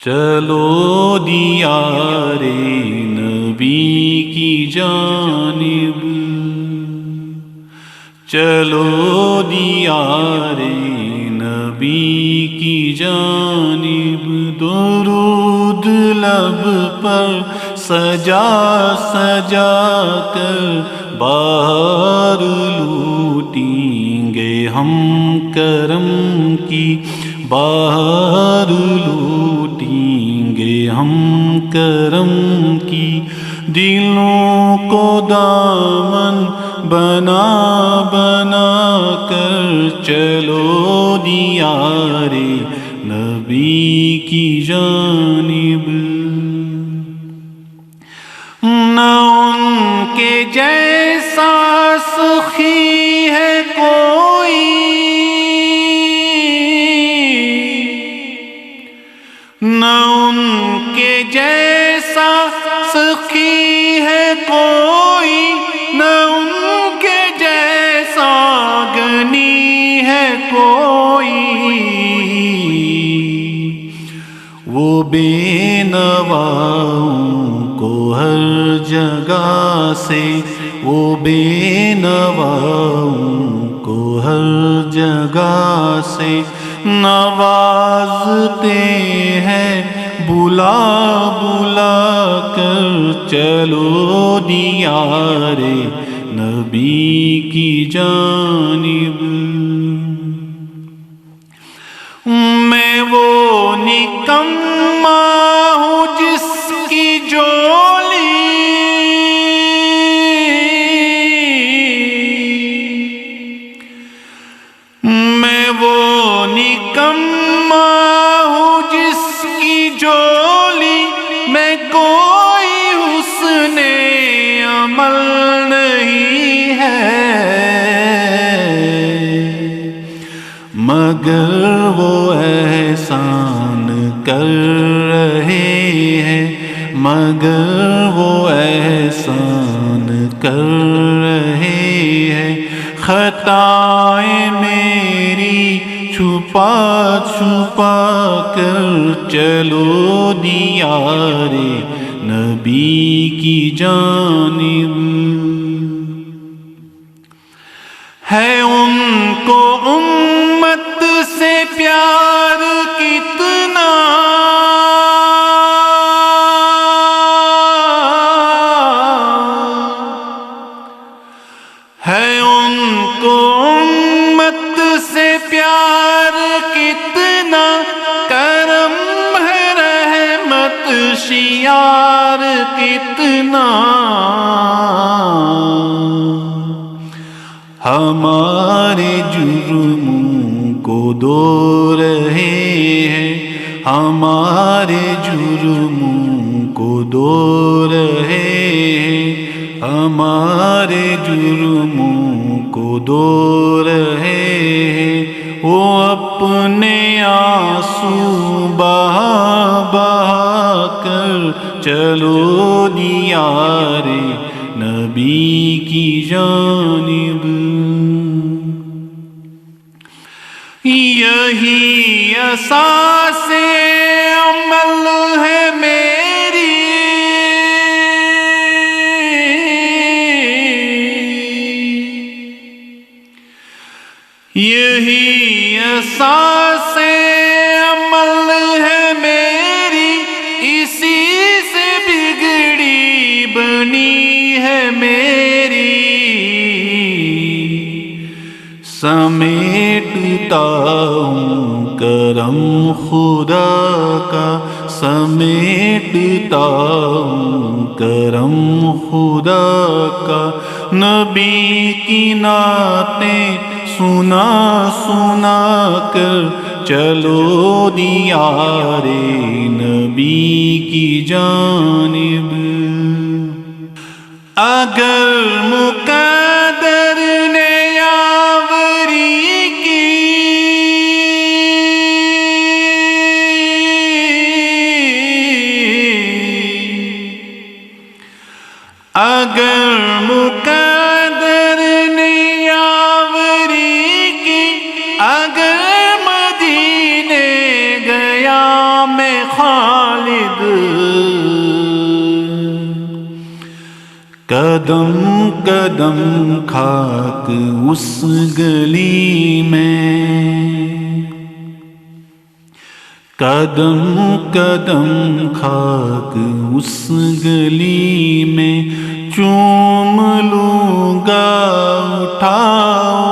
چلو دیار نبی کی جانب، چلو دیار نبی کی جانب، درود لب پر سجا سجا کر بہار لوٹیں گے ہم کرم کی، بہار لوٹیں گے ہم کرم کی، دلوں کو دامن بنا بنا کر چلو دیار نبی کی جانب، نہ ان کے جیسا سخی ہے کوئی، نہ ان کے جیسا سخی ہے کوئی، نہ ان کے جیسا غنی ہے کوئی، وہ بے نواؤں کو ہر جگہ سے، وہ بے نواؤں کو ہر جگہ سے نوازتے ہیں بلا بلا کر، چلو دیار نبی کی جانب، میں وہ نکما ہوں جس کی جولی، میں وہ نکما ہوں جس کی جولی، میں کوئی حسن عمل نہیں ہے، مگر وہ احسان کر رہے ہیں، مگر وہ احسان کر رہے ہیں، خطائیں میری چھپا چھپا کر چلو دیار نبی کی جانب، ہے ان کو امت سے پیار کتنا، ہے ان کو امت سے پیار کتنا، کرم ہے رحمت شیار کتنا، ہمارے جرموں کو دھو رہے ہیں، ہمارے جرموں کو دھو رہے ہیں، ہمارے جرموں کو دھو رہے ہیں، وہ اپنے آنسو بہا بہا کر چلو دیار نبی کی جانب، یہی اساس عمل ہے میری، یہی اساس عمل ہے میری، اسی سے بگڑی بنی ہے میری، سمیٹتا ہوں کرم خدا کا، سمیٹتا ہوں کرم خدا کا، نبی کی نعتیں سنا سنا کر چلو دیار نبی کی جانب، اگر مقدر نے اگر مقدر نے یاوری کی، اگر مدینے گیا میں خواہ والد قدم قدم خاک اس گلی میں، قدم قدم خاک اس گلی میں، چوم لوں گا اٹھا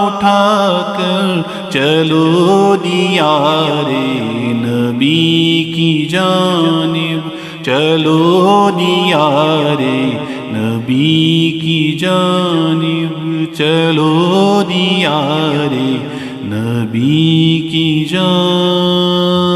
اٹھا کر، چلو دیار نبی کی جانب، چلو دیار نبی کی جانب، چلو دیار نبی کی جانب۔